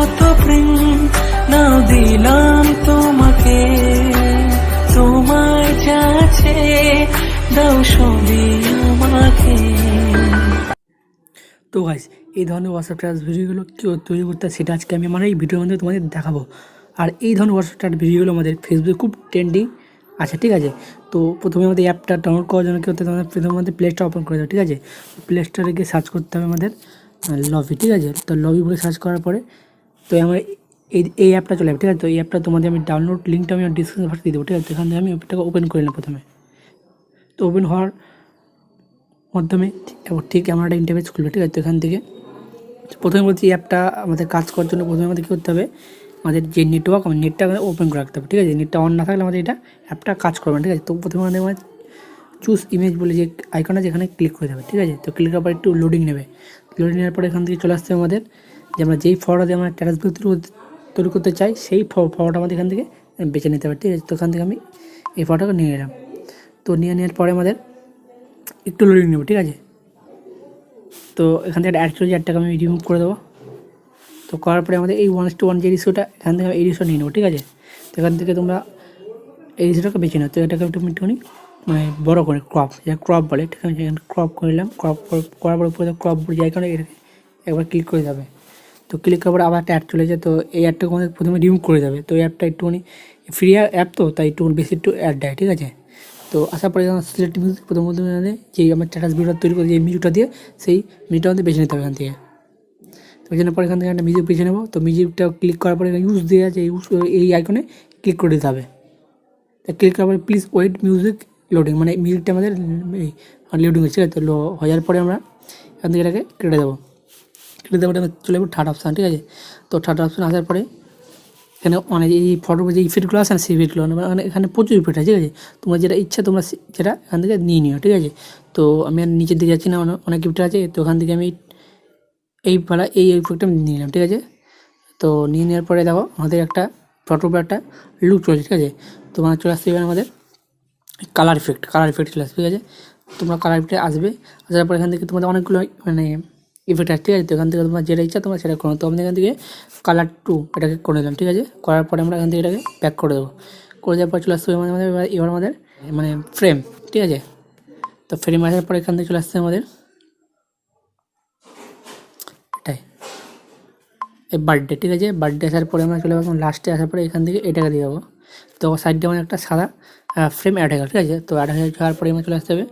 কত প্রেম নাও দিলাম তোমাকে, তোমায় যাচ্ছে দাও সবই আমাকে। তো গাইস, এই ধরনের হোয়াটসঅ্যাপ স্ট্যাটাস ভিডিওগুলো কেউ তৈরি করতে সেটা আজকে আমি আমার এই ভিডিওর মধ্যে তোমাদের দেখাবো। আর এই ধরনের হোয়াটসঅ্যাপ স্ট্যাটাস ভিডিওগুলো আমাদের ফেসবুকে খুব ট্রেন্ডিং আছে, ঠিক আছে। তো প্রথমে আমাদের অ্যাপটা ডাউনলোড করার জন্য কী করতে হবে, প্রথমে আমাদের প্লে স্টোর ওপেন করে দেবে, ঠিক আছে। প্লে স্টোরে গিয়ে সার্চ করতে হবে আমাদের লভি, ঠিক আছে। তো লভি বলে সার্চ করার পরে তো আমার এই অ্যাপটা চলে যাবে, ঠিক আছে। তো এই অ্যাপটা তোমাদের আমি ডাউনলোড লিঙ্কটা আমি ডিসক্রিপশন বক্সে দিয়ে দেবো, ঠিক আছে। তো এখান থেকে আমি অ্যাপটাকে ওপেন করে নিলাম প্রথমে। তো ওপেন হওয়ার মাধ্যমে ঠিক আমার একটা ইন্টারফেস খুলবে, ঠিক আছে। তো এখান থেকে প্রথমে বলছি এই অ্যাপটা আমাদের কাজ করার জন্য প্রথমে আমাদের কী করতে হবে, আমাদের যে নেটওয়ার্ক আমার নেটটা ওপেন করে রাখতে হবে, ঠিক আছে। নেটটা অন না থাকলে আমাদের এটা অ্যাপটা কাজ করবে না, ঠিক আছে। তো প্রথমে আমাদের চুজ ইমেজ বলে যে আইকনটা যেখানে ক্লিক করে দেবে, ঠিক আছে। তো ক্লিক করার পর একটু লোডিং নেবে, লোডিং নেওয়ার পরে এখান থেকে চলে আসতে হবে আমাদের যে আমরা যেই ফটোটা দিয়ে আমরা স্ট্যাটাস তৈরি করতে চাই সেই ফটোটা আমাদের এখান থেকে বেছে নিতে হবে, ঠিক আছে। তো এখান থেকে আমি এই ফটোটা নিয়ে নিলাম। তো নিয়ে নেওয়ার পরে আমাদের একটু লোডিং নেব, ঠিক আছে। তো এখান থেকে অ্যাড চলে অ্যাডটাকে আমি রিমুভ করে দেবো। তো করার পরে আমাদের এই 1:1 যে রেশিওটা এখান থেকে এই রেশিও নিয়ে নেবো, ঠিক আছে। তো এখান থেকে তোমরা এই রেশিওটাকে বেছে নাও। তো এটাকে একটুখানি মানে বড়ো করে ক্রপ, যা ক্রপ বলে, ঠিক আছে। এখানে ক্রপ করে নিলাম। ক্রপ করার পরে উপরে ক্রপ বলে যে আইকনে একবার ক্লিক করে যাবে। তো ক্লিক করার পরে আবার একটা অ্যাড চলে যায়। তো এই অ্যাডটাকে আমাদের প্রথমে রিমুভ করে যাবে। তো এই অ্যাপটা একটুখানি ফ্রি অ্যাপ, তো তাই একটু বেশি একটু অ্যাড দেয়, ঠিক আছে। তো আসার পরে সিলেক্ট মিউজিক প্রথমে যে আমার স্ট্যাটাস ভিডিওটা তৈরি করে যে মিউজিকটা দিয়ে সেই মিউজিকটা আমাদের বেছে নিতে হবে এখান থেকে। তো বেছানোর পরে এখান থেকে একটা মিউজিক বেছে নেবো। তো মিউজিকটা ক্লিক করার পরে ইউজ দিয়ে আছে এই আইকনে ক্লিক করে দিতে হবে। তো ক্লিক করার পরে প্লিজ ওয়েট মিউজিক লোডিং, মানে মিউজিকটা আমাদের লোডিং হচ্ছে, তো হয়ে যাওয়ার পরে আমরা এখান থেকে এটাকে কেটে দেবো। কেটে দেওয়ার পরে চলে যাবো থার্ড অপশান, ঠিক আছে। তো থার্ড অপশান আসার পরে এখানে অনেক এই ফটো যে ইফেক্টগুলো আছে না সেই ইফেক্টগুলো মানে এখানে প্রচুর ইফেক্ট আছে, ঠিক আছে। তোমরা যেটা ইচ্ছা তোমরা সেটা এখান থেকে নিয়ে নিও, ঠিক আছে। তো আমি আর নিচের দিকে যাচ্ছি না, অনেক ইফেক্ট আছে। তো এখান থেকে আমি এই ইফেক্টটা নিয়ে নিলাম, ঠিক আছে। তো নিয়ে নেওয়ার পরে দেখো আমাদের একটা ফটোর একটা লুক চলছে, ঠিক আছে। তোমার চলে আসতে হবে আমাদের কালার ইফেক্ট চলে আসবে, ঠিক আছে। তোমরা কালার ইফেক্টে আসবে, আসার পর এখান থেকে তোমাদের অনেকগুলো মানে ইফেক্ট আছে, ঠিক আছে। তো এখান থেকে তোমার যেটা ইচ্ছা তোমরা সেটা করো। তো আমাদের এখান থেকে কালার 2 এটাকে করে দিলাম, ঠিক আছে। করার পরে আমরা এখান থেকে এটাকে ব্যাক করে দেবো। করে দেওয়ার পর চলে আসতে হবে আমাদের এবার আমাদের মানে ফ্রেম, ঠিক আছে। তো ফ্রেম আসার পরে এখান থেকে চলে আসতে আমাদের এটাই এই বার্থডে, ঠিক আছে। বার্থডে আসার পরে আমরা চলে যাবো লাস্টে আসার পরে এখান থেকে এটাকে দিয়ে দেবো। তো সাইডে আমার একটা সাদা ফ্রেম অ্যাড হয়ে গেল, ঠিক আছে। তো অ্যাড হয়ে যাওয়ার পরে আমার চলে আসতে হবে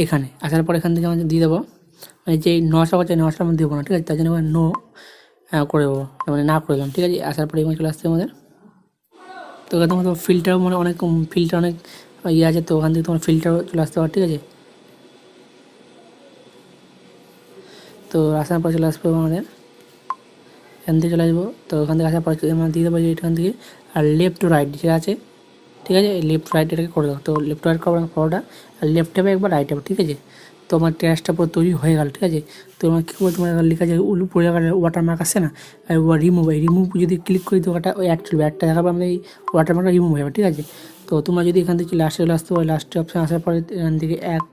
এখানে আসার পরে এখান থেকে আমাদের দিয়ে দেবো মানে যে 900 আছে 900 আমি দেবো না, ঠিক আছে। তার জন্য নো করে দেবো, মানে না করে দিলাম, ঠিক আছে। আসার পরে এখানে চলে আসতে আমাদের তো এখানে তোমার ফিল্টারও মানে অনেক ফিল্টার অনেক ইয়ে আছে। তো ওখান থেকে তোমার ফিল্টারও চলে আসতে পারে, ঠিক আছে। তো আসার পরে চলে আসবো আমাদের এখান থেকে চলে আসবো। তো ওখান থেকে আসার পরে আমরা দিয়ে দেবো এখান থেকে আর লেফট টু রাইট যেটা আছে, ঠিক আছে। লেফট রাইট এটাকে করে দেবো। তো লেফট রাইট করার পরটা আর লেফট হবে একবার রাইট হবে, ঠিক আছে। তো আমার ট্যাক্সটা পুরো তৈরি হয়ে গেল, ঠিক আছে। তো আমার কী বলতো তোমার লেখা যায় উপরে ওয়াটারমার্ক আসছে না, রিমুভ যদি ক্লিক করি তো ওটা ওই অ্যাড চলবে, অ্যাডটা দেখাবে আমাদের এই ওয়াটারমার্কটা রিমুভ হয়ে যাবে, ঠিক আছে। তো তোমরা যদি এখান থেকে লাস্টে চলে আসতে পারো, লাস্টে অপশান আসার পরে এখান থেকে 1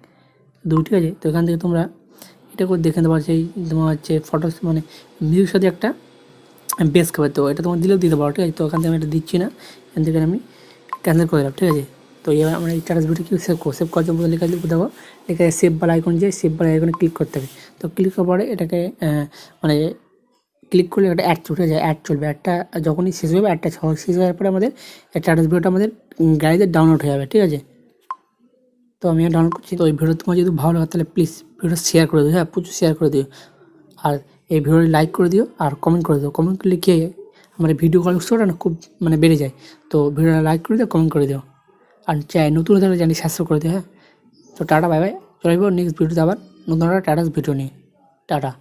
2, ঠিক আছে। তো এখান থেকে তোমরা এটা করে দেখে নিতে পারছো এই তোমার হচ্ছে ফটো মানে মিউজিক সাথে একটা বেস খাবে। তো এটা তোমার দিলেও দিতে পারো, ঠিক আছে। তো এখান থেকে আমি এটা দিচ্ছি না, এখান থেকে আমি ক্যান্সেল করে দিলাম, ঠিক আছে। তো এবার আমরা এই স্ট্যাটাস ভিডিও কী সেভ করার জন্য লেখা দেখো লেখা সেভ বালা আইকন, যে সেভ বালা আইকনে ক্লিক করতে হবে। তো ক্লিক করার পরে এটাকে মানে ক্লিক করলে একটা অ্যাড চলে যায়, অ্যাড চলবে। অ্যাডটা যখনই শেষ হবে অ্যাডটা শেষ হওয়ার পরে আমাদের স্ট্যাটাস ভিডিওটা আমাদের গ্যালারিতে ডাউনলোড হয়ে যাবে, ঠিক আছে। তো আমি ডাউনলোড করছি। তো এই ভিডিও তোমার যদি ভালো লাগে তাহলে প্লিজ ভিডিওটা শেয়ার করে দিও, হ্যাঁ প্রচুর শেয়ার করে দিও। আর এই ভিডিওটি লাইক করে দিও আর কমেন্ট করে দিও। কমেন্ট করলে কি আমার ভিডিও কলেকশনটা না খুব মানে বেড়ে যায়। তো ভিডিওটা লাইক করে দিও, কমেন্ট করে দিও আর নতুন হলে জানি সাবস্ক্রাইব করে দিও, হ্যাঁ। তো টাটা বাই বাই, চলে যাবো নেক্সট ভিডিওতে আবার নতুন একটা স্ট্যাটাস ভিডিও নিয়ে। টাটা।